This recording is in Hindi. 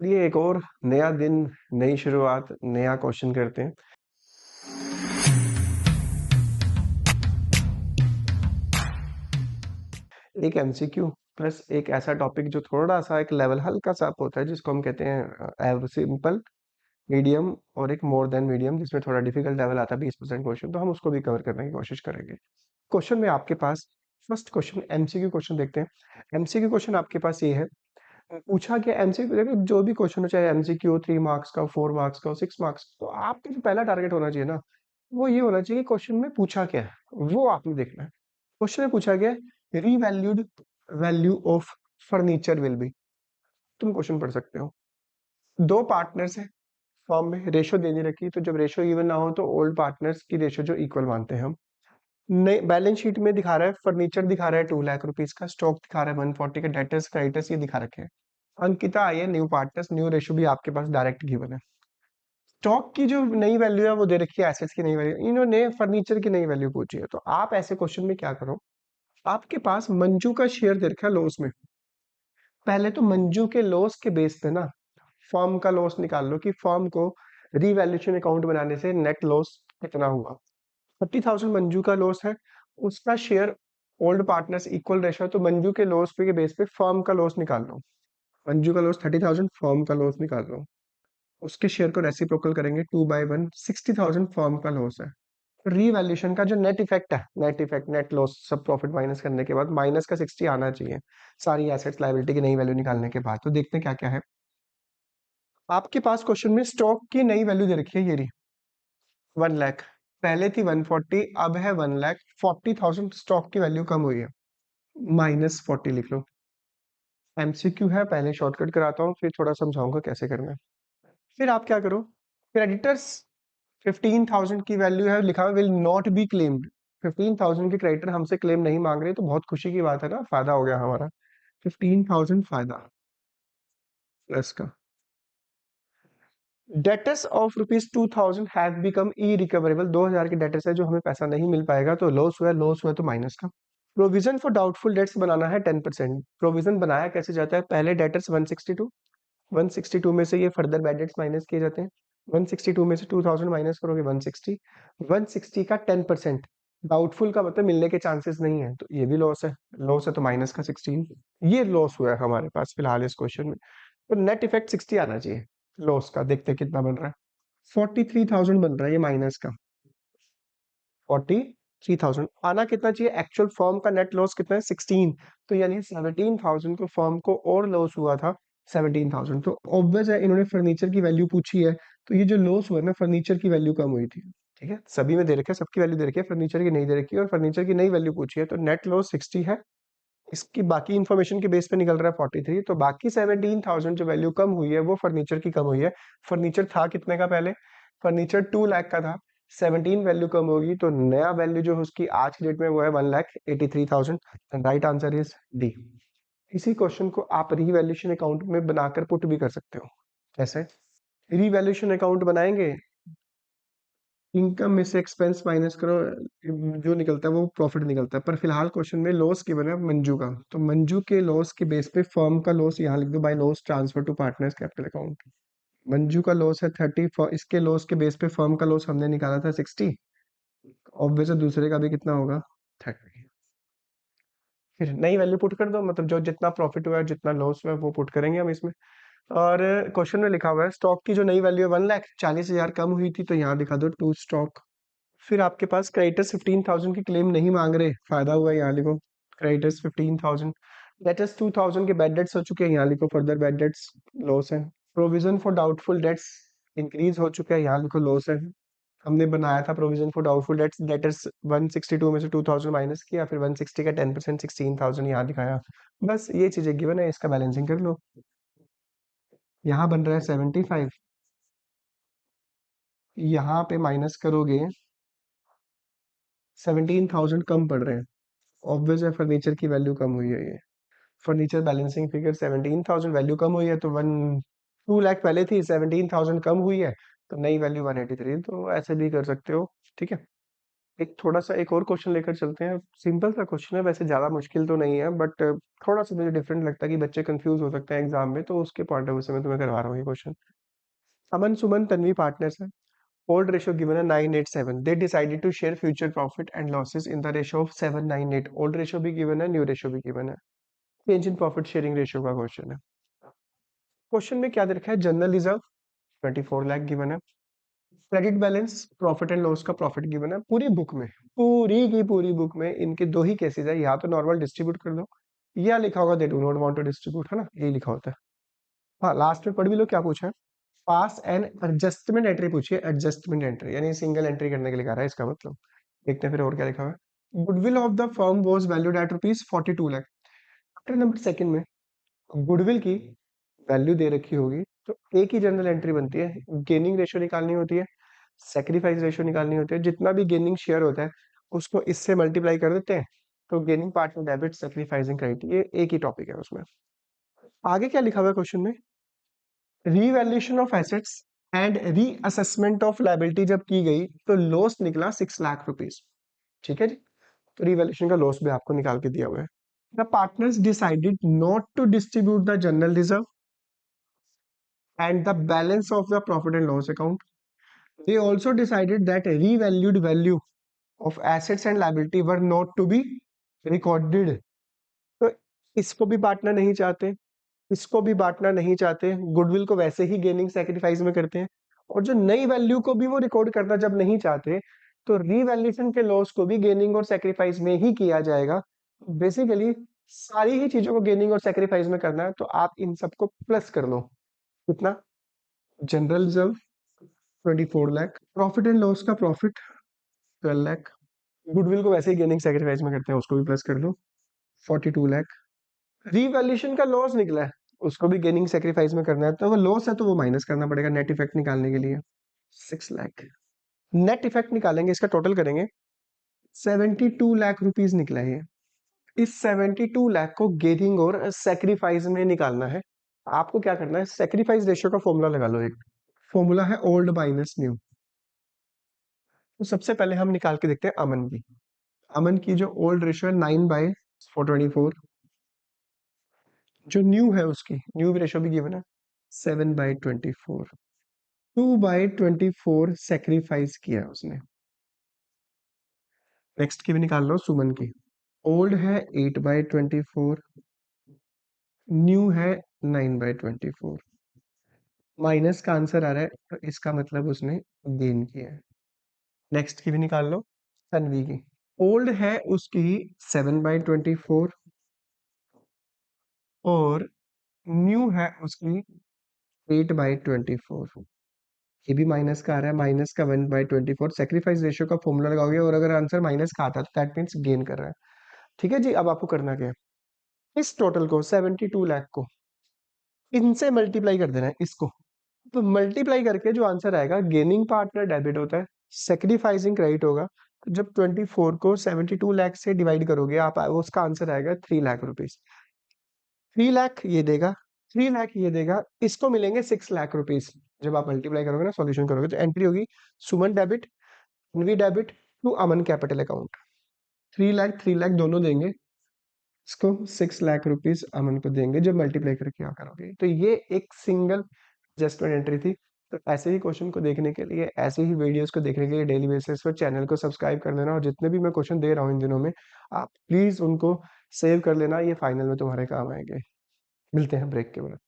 ये एक और नया दिन, नई शुरुआत, नया क्वेश्चन करते हैं। एक एमसीक्यू प्लस एक ऐसा टॉपिक जो थोड़ा सा एक लेवल हल्का सा अप होता है, जिसको हम कहते हैं सिंपल, मीडियम और एक मोर देन मीडियम, जिसमें थोड़ा डिफिकल्ट लेवल आता है 20% क्वेश्चन, तो हम उसको भी कवर करने की कोशिश करेंगे। क्वेश्चन में आपके पास फर्स्ट क्वेश्चन एमसीक्यू क्वेश्चन देखते हैं। एमसीक्यू क्वेश्चन आपके पास ये है, पूछा गया एमसीक्यू। देखो, जो भी क्वेश्चन हो, चाहे एमसीक्यू 3 मार्क्स का, 4 मार्क्स का, 6 मार्क्स, तो आपका जो पहला टारगेट होना चाहिए ना, वो ये होना चाहिए कि क्वेश्चन में पूछा क्या है वो आपने देखना है। क्वेश्चन में पूछा गया revalued value of furniture will be. तुम क्वेश्चन पढ़ सकते हो। दो पार्टनर्स है फॉर्म में, रेशो दे दी रखी, तो जब रेशो इवन ना हो तो ओल्ड पार्टनर्स की रेशो जो इक्वल मानते हैं हम। नए बैलेंस शीट में दिखा रहा है, फर्नीचर दिखा रहा है 2 लाख रुपीज का, स्टॉक दिखा रहा है 140 का, डेटर्स क्रेडिटर्स ये दिखा रखे हैं। अंकिता आई है, न्यू पार्टनर्स, न्यू रेशो भी आपके पास डायरेक्ट गिवन है। स्टॉक की जो नई वैल्यू है वो दे रखी है, एसेट्स की नई वैल्यू, इन्होंने फर्नीचर की नई वैल्यू पूछी है। तो आप ऐसे क्वेश्चन में क्या करो, आपके पास मंजू का शेयर दे रखा है लॉस में। पहले तो मंजू के लॉस के बेस पे ना फर्म का लॉस निकाल लो कि फर्म को रीवैल्यूएशन अकाउंट बनाने से नेट लॉस कितना हुआ। 30,000 मंजू का लॉस है, उसका share old partners equal ratio है, तो मंजू के लॉस पे के बेस पे फर्म का लॉस निकाल लो। मंजू का लॉस 30,000, फर्म का लॉस निकाल लो। उसके शेयर को रेसिप्रोकल करेंगे 2/1, 60,000 फर्म का लॉस है। रीवैल्यूएशन का जो नेट इफेक्ट है, नेट इफेक्ट, नेट लॉस, सब प्रॉफिट माइनस करने के बाद माइनस का 60 आना चाहिए, सारी एसेट्स लायबिलिटी की नई वैल्यू निकालने के बाद। तो देखते हैं क्या क्या है आपके पास। क्वेश्चन में स्टॉक की नई वैल्यू दे रखी है, ये रही 1 लाख। पहले थी 140, अब है 1 लाख। 40,000 स्टॉक की वैल्यू कम हुई है, -40 लिख लो। एमसीक्यू है, पहले शॉर्टकट कराता हूँ, फिर थोड़ा समझाऊंगा कैसे करना है। फिर आप क्या करो, क्रेडिटर्स 15,000 की वैल्यू है, लिखा हुआ विल नॉट बी क्लेम्ड। 15,000 के क्रेडिटर हमसे क्लेम नहीं मांग रहे, तो बहुत खुशी की बात है ना, फायदा हो गया हमारा। 15,000 फायदा प्लस का। Debtors of rupees 2,000 have become E recoverable. 2,000 के डेटर्स है जो हमें पैसा नहीं मिल पाएगा, तो लॉस हुआ, लॉस हुआ तो माइनस का। प्रोविजन फॉर डाउटफुल डेट्स बनाना है 10%। प्रोविजन बनाया कैसे जाता है, पहले डेटर्स 162, 162 में से ये फर्दर बैड डेट्स माइनस किए जाते हैं। 162 में से 2,000 माइनस करोगे 160, 160 का 10%। डाउटफुल का मतलब मिलने के चांसेस नहीं है, तो ये भी लॉस है, लॉस है तो माइनस का 16। ये लॉस हुआ है हमारे पास फिलहाल इस क्वेश्चन में। तो नेट इफेक्ट 60 आना चाहिए लॉस का। देखते हैं कितना बन रहा है। 43,000 बन रहा है ये माइनस का। 43,000 आना कितना चाहिए, एक्चुअल फर्म का नेट लॉस कितना है 16, तो यानी 17,000 को फर्म को और लॉस हुआ था 17,000। तो ऑब्वियस है इन्होंने फर्नीचर की वैल्यू पूछी है, तो ये जो लॉस हुआ है ना, फर्नीचर की वैल्यू कम हुई थी। ठीक है, सभी में दे रखे, सबकी वैल्यू दे रखी है, फर्नीचर की नहीं दे रखी है, और फर्नीचर की नई वैल्यू पूछी है, तो नेट लॉस 60 है। इसकी बाकी इंफॉर्मेशन के बेस पे निकल रहा है 43, तो बाकी 17,000 जो वैल्यू कम हुई है वो फर्नीचर की कम हुई है। फर्नीचर था कितने का पहले, फर्नीचर 2 लाख का था, 17 वैल्यू कम होगी, तो नया वैल्यू जो है उसकी आज की डेट में वो है 1,83,000। Right answer is D. इसी क्वेश्चन को आप रीवैल्यूएशन अकाउंट में बनाकर पुट भी कर सकते हो। कैसे रीवैल्यूएशन अकाउंट बनाएंगे, इनकम में से एक्सपेंस माइनस करो, जो निकलता है वो प्रॉफिट निकलता है। पर फिलहाल क्वेश्चन में लॉस गिवन है मंजू का, तो मंजू के लॉस के बेस पे फर्म का लॉस यहाँ लिख दो, by loss transfer to partners capital account. Manju का लॉस है 30, इसके लॉस के बेस पे फर्म का लॉस हमने निकाला था 60। ऑब्वियस है दूसरे का भी कितना होगा 30। फिर नई वैल्यू पुट कर दो, मतलब जो जितना प्रॉफिट हुआ है जितना लॉस हुआ है वो पुट करेंगे हम इसमें। और क्वेश्चन में लिखा हुआ है स्टॉक की जो नई वैल्यू है 1,40,000 कम हुई थी, तो यहाँ दिखा दो टू स्टॉक। फिर आपके पास क्रेडिटर्स 15,000 की क्लेम नहीं मांग रहे, फायदा हुआ है, यहाँ लिखो क्रेडिटर्स 15,000। डेटर्स 2,000 के बैड डेट्स हो चुके हैं, यहाँ लिखो फर्दर बैड डेट्स लॉस है। Provision for doubtful debts increase हो चुका है, यहाँ लिखो लॉस है। हमने बनाया था provision for doubtful debts, debtors 162 में से 2,000 माइनस किया, फिर 160 का 10% 16,000 यहाँ दिखाया। बस ये चीजें गिवन है, इसका बैलेंसिंग कर लो। यहाँ बन रहा है 75, यहाँ पे माइनस करोगे 17,000 कम पड़ रहे हैं। ऑब्वियस है फर्नीचर की वैल्यू कम हुई है, ये फर्नीचर बैलेंसिंग फिगर 17,000 वैल्यू कम हुई है, तो 2 लाख पहले थी, 17,000 कम हुई है, तो नई वैल्यू 183, तो ऐसे भी कर सकते हो। ठीक है, एक थोड़ा सा एक और क्वेश्चन लेकर चलते हैं। सिंपल सा क्वेश्चन है, वैसे ज्यादा मुश्किल तो नहीं है, बट थोड़ा सा मुझे डिफरेंट लगता है कि बच्चे कंफ्यूज हो सकते हैं एग्जाम में, तो उसके पॉइंट ऑफ व्यू से मैं तुम्हें करवा रहा हूँ ये क्वेश्चन। अमन सुमन तन्वी पार्टनर्स है। ओल्ड रेशियो गिवन है 9:8:7। They decided to share future profit and losses in the ratio of 7:9:8। Old ratio भी गिवन है, न्यू रेशियो भी गिवन है। Change in profit sharing ratio का क्वेश्चन है। क्वेश्चन में क्या दे रखा है? जनरल रिजर्व 24 लाख गिवन है। Credit balance profit and loss का प्रॉफिट गिवन है। पूरी बुक में, पूरी की पूरी बुक में इनके दो ही केसेस है, या तो नॉर्मल डिस्ट्रीब्यूट कर दो, या लिखा होगा they do not want to distribute, है ना, ये लिखा होता है। हाँ, लास्ट में पढ़ भी लो क्या पूछा है। पास एंड एडजस्टमेंट एंट्री पूछिए, एडजस्टमेंट एंट्री यानी सिंगल एंट्री करने के लिए कह रहा है, इसका मतलब। देखते हैं फिर और क्या लिखा हुआ है। Goodwill of the firm was valued at ₹42 lakh. Chapter number second में गुडविल की वैल्यू दे रखी होगी, तो एक ही जनरल एंट्री बनती है। गेनिंग रेशियो निकालनी होती है, सेक्रीफाइस रेशियो निकालनी होती है। जितना भी गेनिंग शेयर होता है उसको इससे मल्टीप्लाई कर देते हैं, तो गेनिंग पार्ट में डेबिट, सेक्रीफाइसिंग क्रेडिट, ये एक ही टॉपिक है उसमें। आगे क्या लिखा हुआ है क्वेश्चन में? Revaluation of assets and reassessment of liability जब की गई तो लॉस निकला 6 लाख रुपीज। ठीक है जी, तो रीवैल्यूएशन का लॉस भी आपको निकाल के दिया हुआ है। The partners decided not to distribute the general reserve and the balance of the profit and loss account. They also decided that revalued value of assets and liability were not to be recorded. तो इसको भी बांटना नहीं चाहते, इसको भी बांटना नहीं चाहते, गुडविल को वैसे ही गेनिंग सेक्रीफाइस में करते हैं, और जो नई वैल्यू को भी वो रिकॉर्ड करना जब नहीं चाहते, तो रीवैल्यूएशन के लॉस को भी गेनिंग और सेक्रीफाइस में ही किया जाएगा। बेसिकली सारी ही चीजों को गेनिंग और सेक्रीफाइस में करना है, तो आप इन सबको प्लस कर लो। कितना? General reserve 24 lakh, profit and loss का प्रॉफिट 12 लाख, गुडविल को वैसे ही गेनिंग सेक्रीफाइस में करते हैं, उसको भी प्लस कर दो 42 लाख। रीवैल्यूएशन का लॉस निकला है, उसको भी गेनिंग सेक्रीफाइस में करना है, तो वो लॉस है तो वो माइनस करना पड़ेगा नेट इफेक्ट निकालने के लिए। 6 लाख नेट इफेक्ट निकालेंगे, इसका टोटल करेंगे, 72 लाख रुपीज निकला है ये। इस 72 लाख को गेनिंग और सेक्रीफाइस में निकालना है। आपको क्या करना है, सेक्रीफाइस रेशियो का फॉर्मूला लगा लो। एक फॉर्मूला है ओल्ड माइनस न्यू। तो सबसे पहले हम निकाल के देखते हैं अमन की। अमन की जो ओल्ड रेशियो है 9/424, जो न्यू है उसकी न्यू रेशियो भी गिवन है 7/24। 2/24 सेक्रीफाइस किया उसने। नेक्स्ट की भी निकाल लो सुमन की। ओल्ड है 8/24, न्यू है 9/24। माइनस का आंसर आ रहा है, तो इसका मतलब उसने गेन किया है। नेक्स्ट की भी निकाल लो तन्वी की। ओल्ड है उसकी 7/24 और न्यू है उसकी 8/24। ये भी माइनस का आ रहा है, माइनस का 1/24। सेक्रीफाइस रेशियो का फॉर्मूला लगाओगे और अगर आंसर माइनस का आता है तो दैट मीन्स गेन कर रहा है। ठीक है जी, अब आपको करना क्या है, इस टोटल को 72 लाख को इनसे मल्टीप्लाई कर देना है इसको। तो मल्टीप्लाई करके जो आंसर आएगा, गेनिंग पार्टनर डेबिट होता है, सेक्रीफाइसिंग क्रेडिट होगा। तो जब 24 को 72 लाख से डिवाइड करोगे आप, उसका आंसर आएगा 3 लाख रुपीज। 3 लाख ये देगा, 3 लाख ये देगा, इसको मिलेंगे 6 लाख रुपीज। जब आप मल्टीप्लाई करोगे ना, सॉल्यूशन करोगे, तो एंट्री होगी सुमन डेबिट, एनवी debit to Aman capital account. 3 lakh 3 lakh दोनों देंगे, इसको 6 लाख रुपीज अमन को देंगे जब मल्टीप्लाई करके क्या करोगे। तो ये एक सिंगल एडजस्टमेंट एंट्री थी। तो ऐसे ही क्वेश्चन को देखने के लिए, ऐसे ही वीडियोस को देखने के लिए डेली बेसिस पर चैनल को सब्सक्राइब कर लेना, और जितने भी मैं क्वेश्चन दे रहा हूँ इन दिनों में, आप प्लीज उनको सेव कर लेना, ये फाइनल में तुम्हारे काम आएंगे। मिलते हैं ब्रेक के बाद।